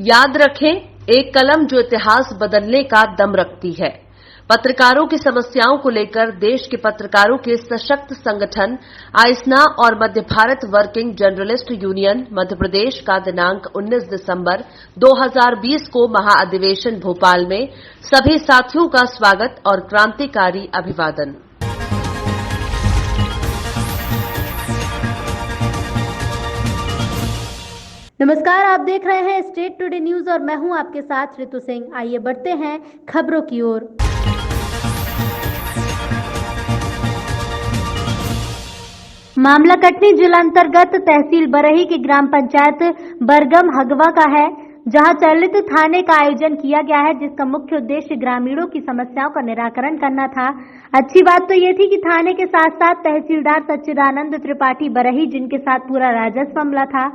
याद रखें, एक कलम जो इतिहास बदलने का दम रखती है। पत्रकारों की समस्याओं को लेकर देश के पत्रकारों के सशक्त संगठन आइसना और मध्य Bharat working journalist union Madhya Pradesh का दिनांक 19 दिसंबर 2020 को महाअधिवेशन भोपाल में सभी साथियों का स्वागत और क्रांतिकारी अभिवादन। नमस्कार, आप देख रहे हैं स्टेट टुडे न्यूज और मैं हूं आपके साथ ऋतु सिंह। आइए बढ़ते हैं खबरों की ओर। मामला कटनी जिला अंतर्गत तहसील बरही की ग्राम पंचायत बरगम हगवा का है, जहां चलित थाने का आयोजन किया गया है, जिसका मुख्य उद्देश्य ग्रामीणों की समस्याओं का निराकरण करना था। अच्छी बात तो ये थी कि थाने के साथ साथ तहसीलदार सच्चिदानंद त्रिपाठी बरही, जिनके साथ पूरा राजस्व मामला था,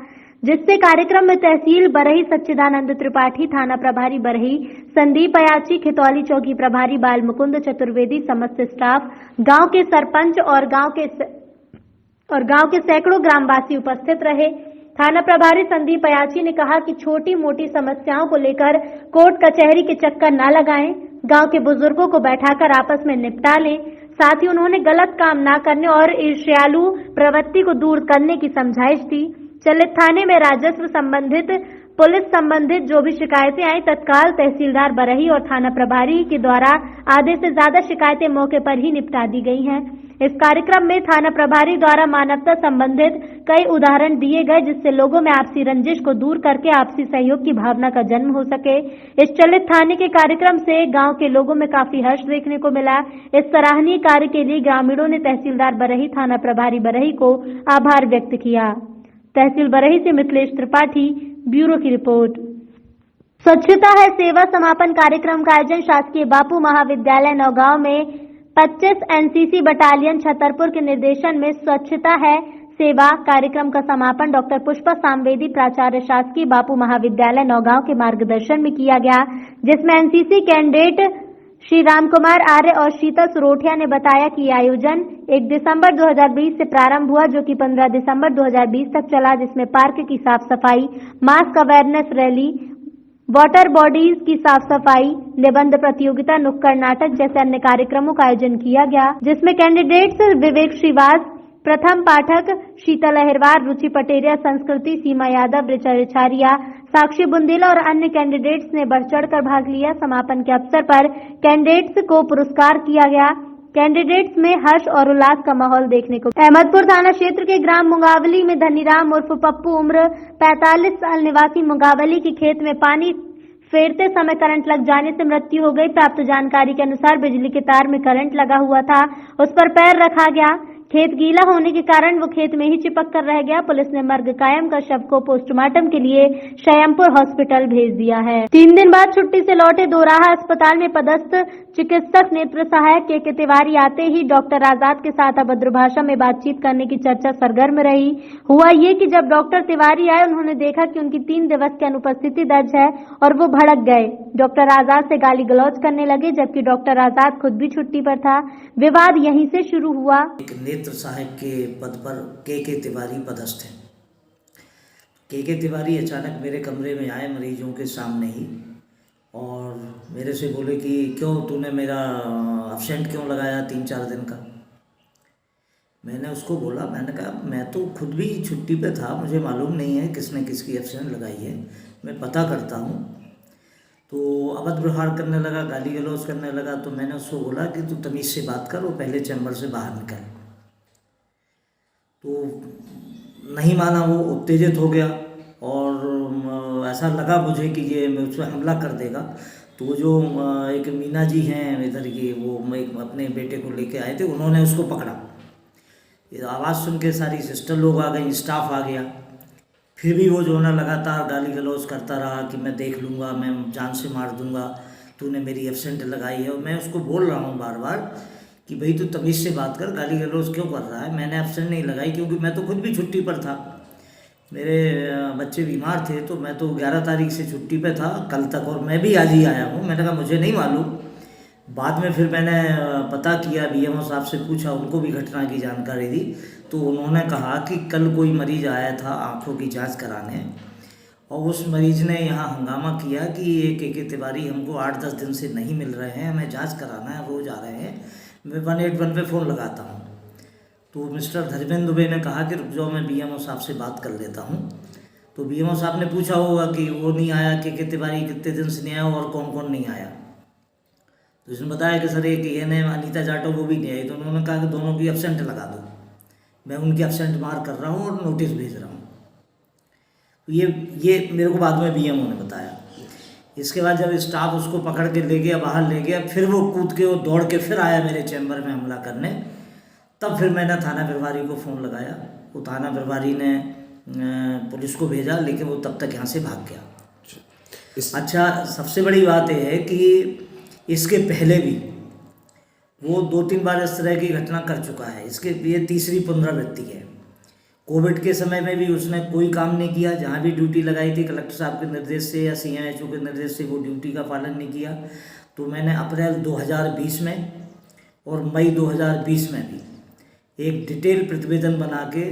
जिससे कार्यक्रम में तहसील बरही सच्चिदानंद त्रिपाठी, थाना प्रभारी बरही संदीप अयाची, खितौली चौकी प्रभारी बाल मुकुंद चतुर्वेदी, समस्त स्टाफ, गांव के सरपंच और गांव के सैकड़ों ग्रामवासी उपस्थित रहे। थाना प्रभारी संदीप अयाची ने कहा कि छोटी मोटी समस्याओं को लेकर कोर्ट कचहरी के चक्कर न लगाएं, गांव के बुजुर्गों को बैठाकर आपस में निपटा लें। साथ ही उन्होंने गलत काम न करने और ईर्ष्यालु प्रवृत्ति को दूर करने की समझाइश दी। चलित थाने में राजस्व संबंधित, पुलिस संबंधित जो भी शिकायतें आई तत्काल तहसीलदार बरही और थाना प्रभारी के द्वारा आधे से ज्यादा शिकायतें मौके पर ही निपटा दी गई हैं। इस कार्यक्रम में थाना प्रभारी द्वारा मानवता संबंधित कई उदाहरण दिए गए, जिससे लोगों में आपसी रंजिश को दूर करके आपसी सहयोग की भावना का जन्म हो सके। इस चलित थाने के कार्यक्रम से गांव के लोगों में काफी हर्ष देखने को मिला। इस सराहनीय कार्य के लिए ग्रामीणों ने तहसीलदार बरही, थाना प्रभारी बरही को आभार व्यक्त किया। तहसील बरही से मिथिलेश त्रिपाठी, ब्यूरो की रिपोर्ट। स्वच्छता है सेवा समापन कार्यक्रम का आयोजन शासकीय बापू महाविद्यालय नौगांव में 25 एनसीसी बटालियन छतरपुर के निर्देशन में स्वच्छता है सेवा कार्यक्रम का समापन डॉक्टर पुष्पा सांवेदी, प्राचार्य शासकीय बापू महाविद्यालय नौगांव के मार्गदर्शन में किया गया, जिसमें एनसीसी कैंडेट श्री राम कुमार आर्य और शीतल सुरोठिया ने बताया कि आयोजन 1 दिसंबर 2020 से प्रारंभ हुआ, जो कि 15 दिसंबर 2020 तक चला, जिसमें पार्क की साफ सफाई, mask awareness rally, water bodies की साफ सफाई, निबंध प्रतियोगिता, नुक्कड़ नाटक जैसे अन्य कार्यक्रमों का आयोजन किया गया, जिसमें कैंडिडेट्स विवेक श्रीवास, प्रथम पाठक शीतल अहिरवार, रुचि पटेरिया, संस्कृति सीमा यादव, ऋचा रिछारिया, साक्षी बुंदेला और अन्य कैंडिडेट्स ने बढ़ चढ़कर भाग लिया। समापन के अवसर पर कैंडिडेट्स को पुरस्कार किया गया। कैंडिडेट्स में हर्ष और उल्लास का माहौल देखने को। अहमदपुर थाना क्षेत्र के ग्राम मुंगावली में धनीराम उर्फ पप्पू उम्र 45 साल निवासी मुंगावली के खेत में पानी फेरते समय करंट लग जाने से मृत्यु हो गई। प्राप्त जानकारी के अनुसार बिजली के तार में करंट लगा हुआ था, उस पर पैर रखा गया। खेत गीला होने के कारण वो खेत में ही चिपक कर रह गया। पुलिस ने मर्ग कायम कर शव को पोस्टमार्टम के लिए श्यामपुर हॉस्पिटल भेज दिया है। 3 दिन बाद छुट्टी से लौटे दोराहा अस्पताल में पदस्थ चिकित्सक नेत्र सहायक के तिवारी आते ही डॉक्टर आजाद के साथ अभद्र भाषा में बातचीत करने की चर्चा सरगर्म रही। हुआ ये कि जब डॉक्टर तिवारी आए, उन्होंने देखा कि उनकी 3 दिवस की अनुपस्थिति दर्ज है और वो भड़क गए। डॉक्टर आजाद से गाली गलौज करने लगे, जबकि डॉक्टर आजाद खुद भी छुट्टी पर था। विवाद यहीं से शुरू हुआ। नेत्र सहायक के पद पर के तिवारी पदस्थ हैं। के तिवारी अचानक मेरे कमरे में आए मरीजों के सामने ही और मेरे से बोले कि क्यों तूने मेरा एब्सेंट क्यों लगाया 3-4 दिन का। मैंने उसको बोला, मैंने कहा मैं तो खुद भी छुट्टी पे था, मुझे मालूम नहीं है किसने किसकी एब्सेंट लगाई है, मैं पता करता हूँ। तो अभद्र व्यवहार करने लगा, गाली गलौज करने लगा। तो मैंने उसको बोला कि तू तमीज़ से बात कर, वो पहले चैम्बर से बाहर निकल। तो नहीं माना, वो उत्तेजित हो गया और ऐसा लगा मुझे कि ये मुझ पर हमला कर देगा। तो वो जो एक मीना जी हैं इधर की, वो एक अपने बेटे को लेके आए थे, उन्होंने उसको पकड़ा। आवाज़ सुन के सारी सिस्टर लोग आ गई, स्टाफ आ गया। फिर भी वो जो है ना लगातार गाली गलौज करता रहा कि मैं देख लूँगा, मैं जान से मार दूँगा, तूने मेरी एब्सेंट लगाई है। और मैं उसको बोल रहा हूँ बार बार कि भाई तू तमीज़ से बात कर, गाली गलौज क्यों कर रहा है। मैंने एब्सेंट नहीं लगाई क्योंकि मैं तो खुद भी छुट्टी पर था, मेरे बच्चे बीमार थे, तो मैं तो 11 तारीख से छुट्टी पे था कल तक, और मैं भी आज ही आया हूँ। मैंने कहा मुझे नहीं मालूम। बाद में फिर मैंने पता किया, बीएमओ साहब से पूछा, उनको भी घटना की जानकारी दी, तो उन्होंने कहा कि कल कोई मरीज आया था आँखों की जांच कराने और उस मरीज ने यहाँ हंगामा किया कि ये के तिवारी हमको 8-10 दिन से नहीं मिल रहे हैं, हमें जांच कराना है, रोज़ आ रहे हैं। मैं 181 पे फ़ोन लगाता हूँ तो मिस्टर धर्मेंद्र दुबे ने कहा कि रुक जाओ, मैं बीएमओ साहब से बात कर लेता हूँ। तो बीएमओ साहब ने पूछा होगा कि वो नहीं आया, के तिवारी कितने दिन से नहीं आया और कौन कौन नहीं आया। तो इसने बताया कि सर एक ये ने अनीता जाटव वो भी नहीं आई। तो उन्होंने कहा कि दोनों की एब्सेंट लगा दो, मैं उनकी एब्सेंट मार्क कर रहा हूँ और नोटिस भेज रहा हूँ। तो ये मेरे को बाद में बीएमओ ने बताया। इसके बाद जब स्टाफ उसको पकड़ के ले गया, बाहर ले गया, फिर वो कूद के वो दौड़ के फिर आया मेरे चैम्बर में हमला करने। तब फिर मैंने थाना प्रभारी को फ़ोन लगाया। वो थाना प्रभारी ने पुलिस को भेजा, लेकिन वो तब तक यहाँ से भाग गया। अच्छा, सबसे बड़ी बात यह है कि इसके पहले भी वो 2-3 बार इस तरह की घटना कर चुका है। इसके ये तीसरी पुनरावृत्ति है। कोविड के समय में भी उसने कोई काम नहीं किया, जहाँ भी ड्यूटी लगाई थी कलेक्टर साहब के निर्देश से या सीएमएचओ के निर्देश से, वो ड्यूटी का पालन नहीं किया। तो मैंने अप्रैल 2020 में और मई 2020 में भी एक डिटेल प्रतिवेदन बना के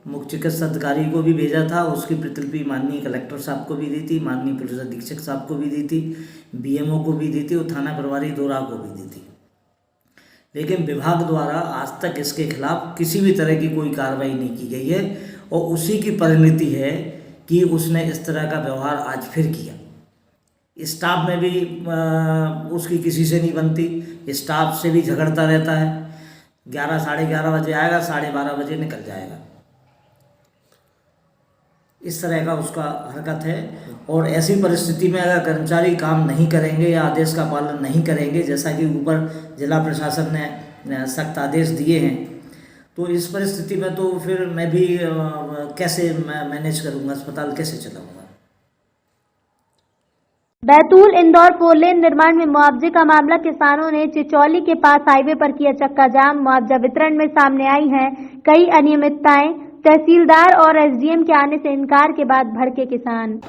मुख्य चिकित्सा अधिकारी को भी भेजा था। उसकी प्रतिलिपि माननीय कलेक्टर साहब को भी दी थी, माननीय पुलिस अधीक्षक साहब को भी दी थी, बीएमओ को भी दी थी और थाना प्रभारी दोरा को भी दी थी। लेकिन विभाग द्वारा आज तक इसके खिलाफ किसी भी तरह की कोई कार्रवाई नहीं की गई है और उसी की परिणति है कि उसने इस तरह का व्यवहार आज फिर किया। स्टाफ में भी उसकी किसी से नहीं बनती, स्टाफ से भी झगड़ता रहता है। 11 साढ़े 11 बजे आएगा, 12:30 बजे निकल जाएगा। इस तरह का उसका हरकत है। और ऐसी परिस्थिति में अगर कर्मचारी काम नहीं करेंगे या आदेश का पालन नहीं करेंगे, जैसा कि ऊपर जिला प्रशासन ने सख्त आदेश दिए हैं, तो इस परिस्थिति में तो फिर मैं भी कैसे मैनेज करूंगा, अस्पताल कैसे चलाऊंगा। बैतूल इंदौर 4 लेन निर्माण में मुआवजे का मामला, किसानों ने चिचौली के पास हाईवे पर किया चक्का जाम। मुआवजा वितरण में सामने आई हैं कई अनियमितताएं। तहसीलदार और एसडीएम के आने से इनकार के बाद भड़के किसान।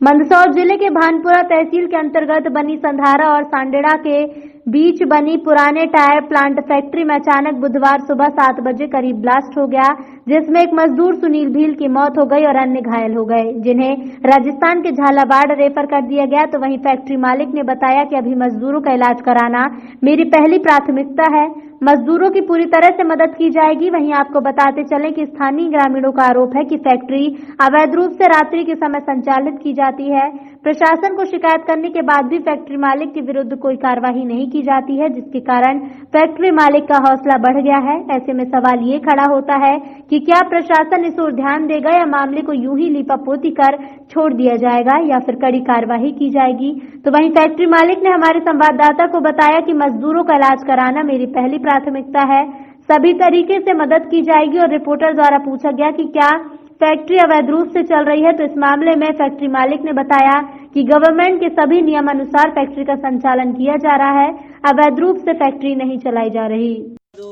मंदसौर जिले के भानपुरा तहसील के अंतर्गत बनी संधारा और सांडेड़ा के बीच बनी पुराने टायर प्लांट फैक्ट्री में अचानक बुधवार सुबह 7 बजे करीब ब्लास्ट हो गया, जिसमें एक मजदूर सुनील भील की मौत हो गई और अन्य घायल हो गए, जिन्हें राजस्थान के झालावाड़ रेफर कर दिया गया। तो वहीं फैक्ट्री मालिक ने बताया कि अभी मजदूरों का इलाज कराना मेरी पहली प्राथमिकता है, मजदूरों की पूरी तरह से मदद की जाएगी। वहीं आपको बताते चलें कि स्थानीय ग्रामीणों का आरोप है कि फैक्ट्री अवैध रूप से रात्रि के समय संचालित की जाती है। प्रशासन को शिकायत करने के बाद भी फैक्ट्री मालिक के विरुद्ध कोई कार्रवाई नहीं की जाती है, जिसके कारण फैक्ट्री मालिक का हौसला बढ़ गया है। ऐसे में सवाल ये खड़ा होता है कि क्या प्रशासन इस ओर ध्यान देगा या मामले को यूं ही लीपापोती कर छोड़ दिया जाएगा या फिर कड़ी कार्रवाई की जाएगी। तो वहीं फैक्ट्री मालिक ने हमारे संवाददाता को बताया कि मजदूरों का इलाज कराना मेरी पहली प्राथमिकता है, सभी तरीके से मदद की जाएगी। और रिपोर्टर द्वारा पूछा गया कि क्या फैक्ट्री अवैध रूप से चल रही है, तो इस मामले में फैक्ट्री मालिक ने बताया कि गवर्नमेंट के सभी नियमानुसार फैक्ट्री का संचालन किया जा रहा है, अवैध रूप से फैक्ट्री नहीं चलाई जा रही। तो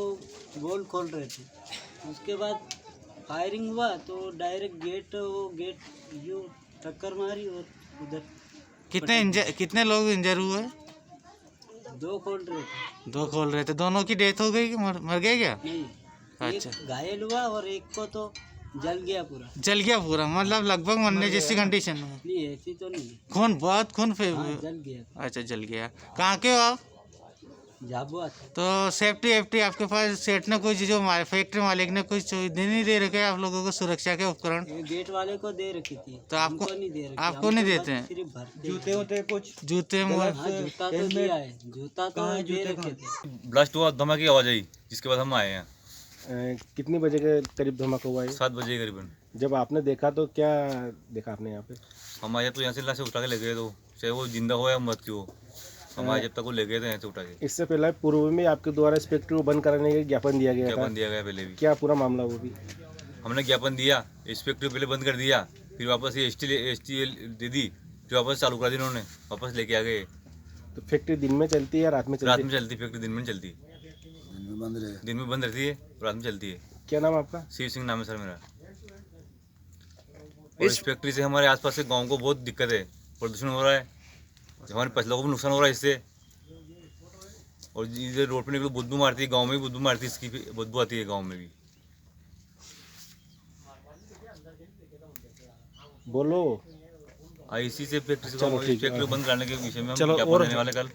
बोल खोल रहे थे, उसके बाद फायरिंग हुआ तो डायरेक्ट गेट यूं टक्कर मारी और उधर कितने लोग इंजर हुए? 2 खोल रहे थे। 2 खोल रहे थे, दोनों की डेथ हो गई कि मर गए क्या? नहीं, अच्छा, एक घायल हुआ और एक को तो जल गया पूरा। मतलब लगभग मरने जैसी कंडीशन में? नहीं, ऐसी तो नहीं, खून बहुत खून जल गया। अच्छा, जल गया। कहाँ के हो आप? झाबुआ। तो सेफ्टी आपके पास सेठ ने कुछ, जो फैक्ट्री मालिक ने कुछ नहीं दे रखे आप लोगों को सुरक्षा के उपकरण? गेट वाले को दे रखी थी, तो आपको नहीं दे रखी। आपको नहीं देते हैं? जूते होते कुछ, जूते जूता तो दिया है, जूता तो दे रखे थे। ब्लास्ट हुआ, धमाके की आवाज आई, जिसके बाद हम आए हैं। कितनी बजे के करीब धमाका हुआ है? 7 बजे करीबन। जब आपने देखा तो क्या देखा आपने यहाँ पे? हम आए तो यहाँ से लाश उठा के ले गए, तो चाहे वो जिंदा हो या मृत्यु हो, हम आए जब तक वो ले गए थे यहाँ से उठा के। इससे पहले पूर्व में आपके द्वारा इस फैक्ट्री को बंद कराने का ज्ञापन दिया गया था? ज्ञापन दिया गया पहले भी। क्या पूरा मामला वो भी? हमने ज्ञापन दिया, इस फैक्ट्री पहले बंद कर दिया, फिर वापस ये एसटी दे दी, फिर वापस चालू करा दी उन्होंने, वापस लेके आ गए। तो फैक्ट्री दिन में चलती है या रात में रात चलती में चलती फैक्ट्री, दिन में नहीं चलती। दिन में बंद रहती है, रात में चलती है। है? क्या नाम है आपका? शिव सिंह नाम है सर मेरा। और इस फैक्ट्री से हमारे आसपास के गांव को बहुत दिक्कत है, प्रदूषण हो रहा है, हमारे फसलों को भी नुकसान हो रहा है इससे। और इधर रोड पे निकलो बदबू मारती है, गांव में भी बदबू मारती है, इसकी बदबू आती है गांव में भी। बोलो। इसी से फैक्ट्री बंद कराने के विषय में हम चलो, ज्ञापन देने वाले कल।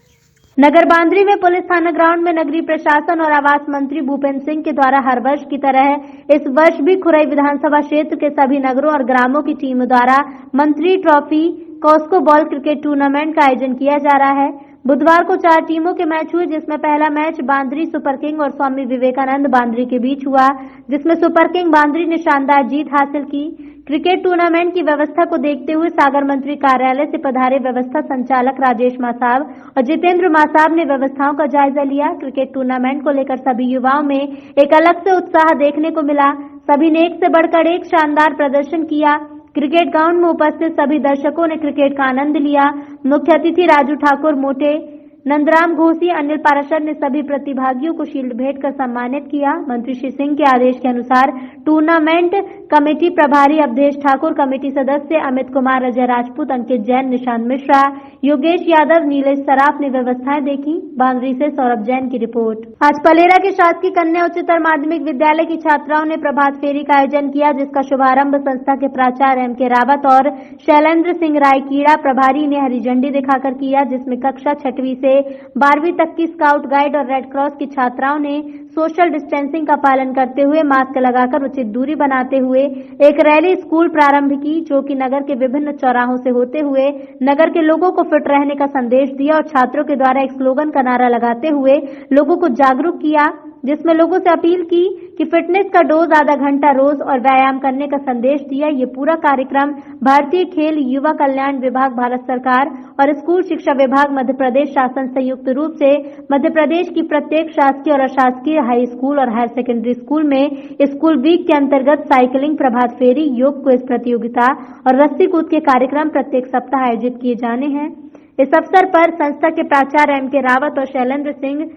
नगर बांद्री में पुलिस थाना ग्राउंड में नगरीय प्रशासन और आवास मंत्री भूपेंद्र सिंह के द्वारा हर वर्ष की तरह इस वर्ष भी खुरई विधानसभा क्षेत्र के सभी नगरों और ग्रामों की टीम द्वारा मंत्री trophy Cosco ball cricket tournament का आयोजन किया जा रहा है। बुधवार को 4 टीमों के मैच हुए, जिसमें पहला मैच बांद्री सुपर किंग और स्वामी विवेकानंद बांद्री के बीच हुआ, जिसमें सुपर किंग बांद्री ने शानदार जीत हासिल की। क्रिकेट टूर्नामेंट की व्यवस्था को देखते हुए सागर मंत्री कार्यालय से पधारे व्यवस्था संचालक राजेश मासाब और जितेंद्र मासाब ने व्यवस्थाओं का जायजा लिया। क्रिकेट टूर्नामेंट को लेकर सभी युवाओं में एक अलग से उत्साह देखने को मिला। सभी ने एक से बढ़कर एक शानदार प्रदर्शन किया। क्रिकेट ग्राउंड में उपस्थित सभी दर्शकों ने क्रिकेट का आनंद लिया। मुख्य अतिथि राजू ठाकुर मोटे, नंदराम घोसी, अनिल पाराशर ने सभी प्रतिभागियों को शील्ड भेंट कर सम्मानित किया। मंत्री श्री सिंह के आदेश के अनुसार टूर्नामेंट कमेटी प्रभारी अवधेश ठाकुर, कमेटी सदस्य अमित कुमार, अजय राजपूत, अंकित जैन, निशांत मिश्रा, योगेश यादव, नीलेश सराफ ने व्यवस्थाएं देखी। बांद्री से सौरभ जैन की रिपोर्ट। आज पलेरा के शासकीय कन्या उच्चतर माध्यमिक विद्यालय की छात्राओं ने प्रभात फेरी का आयोजन किया, जिसका शुभारंभ संस्था के प्राचार्य M.K. रावत और शैलेंद्र सिंह राय कीड़ा प्रभारी ने हरी झंडी दिखाकर किया, जिसमें कक्षा 6वीं से 12वीं तक की स्काउट गाइड और रेड क्रॉस की छात्राओं ने सोशल डिस्टेंसिंग का पालन करते हुए मास्क लगाकर उचित दूरी बनाते हुए एक रैली स्कूल प्रारंभ की, जो कि नगर के विभिन्न चौराहों से होते हुए नगर के लोगों को फिट रहने का संदेश दिया और छात्रों के द्वारा एक स्लोगन का नारा लगाते हुए लोगों को जागरूक किया, जिसमें लोगों से अपील की कि फिटनेस का डोज आधा घंटा रोज और व्यायाम करने का संदेश दिया। ये पूरा कार्यक्रम भारतीय खेल युवा कल्याण विभाग भारत सरकार और स्कूल शिक्षा विभाग मध्य प्रदेश शासन संयुक्त रूप से मध्य प्रदेश की प्रत्येक शासकीय और अशासकीय हाई स्कूल और हायर सेकेंडरी स्कूल में स्कूल वीक के अंतर्गत साइकिलिंग, प्रभात फेरी, योग क्विज प्रतियोगिता और रस्सी कूद के कार्यक्रम प्रत्येक सप्ताह आयोजित किए जाने हैं। इस अवसर पर संस्था के प्राचार्य M.K. रावत और शैलेंद्र सिंह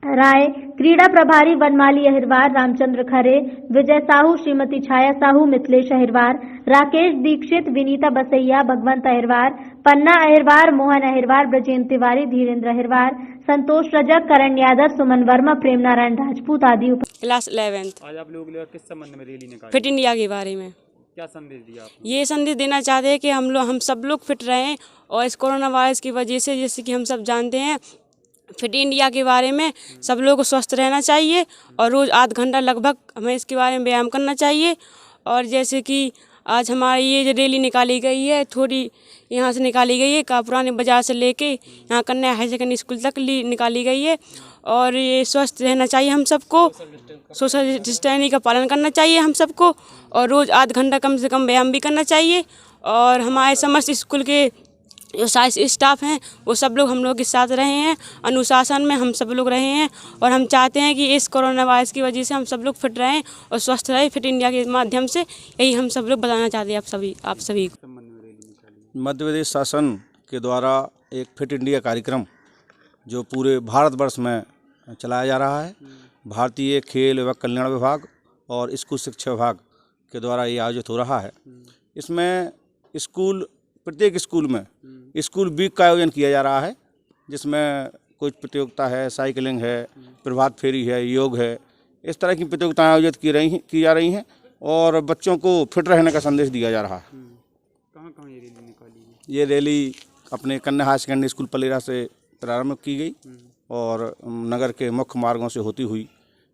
राय, क्रीड़ा प्रभारी वनमाली अहिरवार, रामचंद्र खरे, विजय साहू, श्रीमती छाया साहू, मिथिलेश अहिरवार, राकेश दीक्षित, विनीता बसैया, भगवंत अहिरवार, पन्ना अहिरवार, मोहन अहिरवार, ब्रजेंद्र तिवारी, धीरेन्द्र अहिरवार, संतोष रजक, करण यादव, सुमन वर्मा, प्रेम नारायण राजपूत आदि। Class 11th। आज आप लोग किस संबंध में रैली निकाली? फिट इंडिया के बारे में। क्या संदेश दिया आपने? ये संदेश देना चाहते हैं कि हम सब लोग फिट रहें और इस कोरोना वायरस की वजह से, जैसे कि हम सब जानते हैं, फिट इंडिया के बारे में सब लोगों को स्वस्थ रहना चाहिए और रोज़ आध घंटा लगभग हमें इसके बारे में व्यायाम करना चाहिए। और जैसे कि आज हमारी ये जो रैली निकाली गई है, थोड़ी यहाँ से निकाली गई है, पुराने बाजार से लेके यहाँ कन्या हाई सेकेंडरी स्कूल तक निकाली गई है। और ये स्वस्थ रहना चाहिए हम सबको, सोशल डिस्टेंसिंग का पालन करना चाहिए हम सबको और रोज़ आध घंटा कम से कम व्यायाम भी करना चाहिए। और हमारे समस्त स्कूल के जो सारे स्टाफ हैं वो सब लोग हम लोग के साथ रहे हैं, अनुशासन में हम सब लोग रहे हैं और हम चाहते हैं कि इस कोरोना वायरस की वजह से हम सब लोग फिट रहें और स्वस्थ रहें। फिट इंडिया के माध्यम से यही हम सब लोग बताना चाहते हैं आप सभी को। मध्य प्रदेश शासन के द्वारा एक फिट इंडिया कार्यक्रम जो पूरे भारतवर्ष में चलाया जा रहा है, भारतीय खेल एवं कल्याण विभाग और स्कूल शिक्षा विभाग के द्वारा ये आयोजित हो रहा है। इसमें प्रत्येक स्कूल में स्कूल वीक का आयोजन किया जा रहा है, जिसमें कुछ प्रतियोगिता है, साइकिलिंग है, प्रभात फेरी है, योग है, इस तरह की प्रतियोगिताएं आयोजित की जा रही हैं और बच्चों को फिट रहने का संदेश दिया जा रहा है। कहाँ ये रैली निकाली है? ये रैली अपने कन्या हाई सेकेंडरी स्कूल पलेरा से प्रारंभ की गई और नगर के मुख्य मार्गों से होती हुई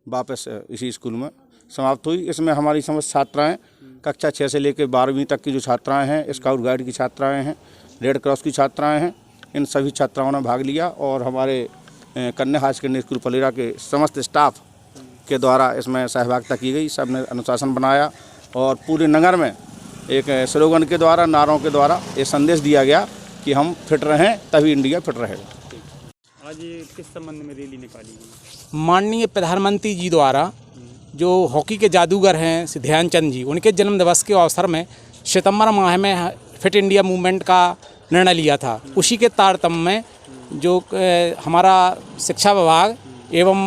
वापस इसी स्कूल में समाप्त हुई। इसमें हमारी समस्त छात्राएं कक्षा 6 से लेकर 12वीं तक की जो छात्राएं हैं, स्काउट गाइड की छात्राएं हैं, रेड क्रॉस की छात्राएं हैं, इन सभी छात्राओं ने भाग लिया और हमारे कन्या हाई सेकेंडरी स्कूल पलेरा के समस्त स्टाफ के द्वारा इसमें सहभागिता की गई। सब ने अनुशासन बनाया और पूरे नगर में एक स्लोगन के द्वारा, नारों के द्वारा ये संदेश दिया गया कि हम फिट रहें तभी इंडिया फिट रहेगा। आज ये किस संबंध में रैली निकाली गई? माननीय प्रधानमंत्री जी द्वारा जो हॉकी के जादूगर हैं श्री ध्यानचंद जी, उनके जन्म दिवस के अवसर में सितंबर माह में फिट इंडिया मूवमेंट का निर्णय लिया था। उसी के तारतम्य में जो हमारा शिक्षा विभाग एवं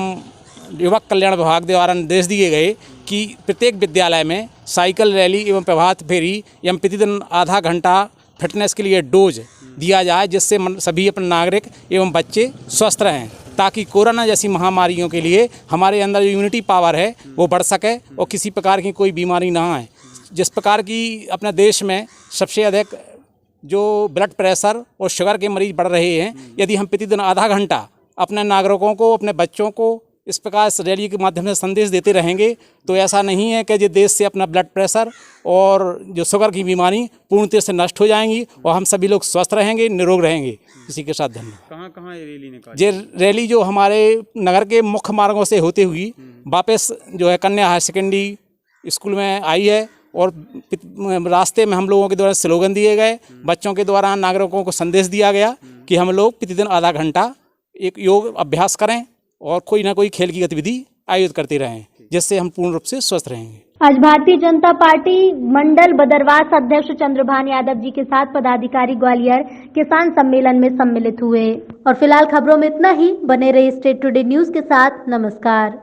युवक कल्याण विभाग द्वारा निर्देश दिए गए कि प्रत्येक विद्यालय में साइकिल रैली एवं प्रभात फेरी एवं प्रतिदिन आधा घंटा फिटनेस के लिए डोज दिया जाए, जिससे सभी अपने नागरिक एवं बच्चे स्वस्थ रहें, ताकि कोरोना जैसी महामारियों के लिए हमारे अंदर जो इम्यूनिटी पावर है वो बढ़ सके और किसी प्रकार की कोई बीमारी ना आए। जिस प्रकार की अपने देश में सबसे अधिक जो ब्लड प्रेशर और शुगर के मरीज बढ़ रहे हैं, यदि हम प्रतिदिन आधा घंटा अपने नागरिकों को, अपने बच्चों को इस प्रकार से रैली के माध्यम से संदेश देते रहेंगे तो ऐसा नहीं है कि जो देश से अपना ब्लड प्रेशर और जो शुगर की बीमारी पूर्णतः से नष्ट हो जाएंगी और हम सभी लोग स्वस्थ रहेंगे, निरोग रहेंगे। इसी के साथ धन्यवाद। कहाँ कहाँ ये रैली निकाली? ये रैली जो हमारे नगर के मुख्य मार्गों से होते हुई वापस जो है कन्या हायर सेकेंडरी स्कूल में आई है और रास्ते में हम लोगों के द्वारा स्लोगन दिए गए, बच्चों के द्वारा नागरिकों को संदेश दिया गया कि हम लोग प्रतिदिन आधा घंटा एक योग अभ्यास करें और कोई ना कोई खेल की गतिविधि आयोजित करते रहें, जिससे हम पूर्ण रूप से स्वस्थ रहेंगे। आज भारतीय जनता पार्टी मंडल बदरवास अध्यक्ष चंद्रभान यादव जी के साथ पदाधिकारी ग्वालियर किसान सम्मेलन में सम्मिलित हुए। और फिलहाल खबरों में इतना ही। बने रहिए स्टेट टुडे न्यूज के साथ। नमस्कार।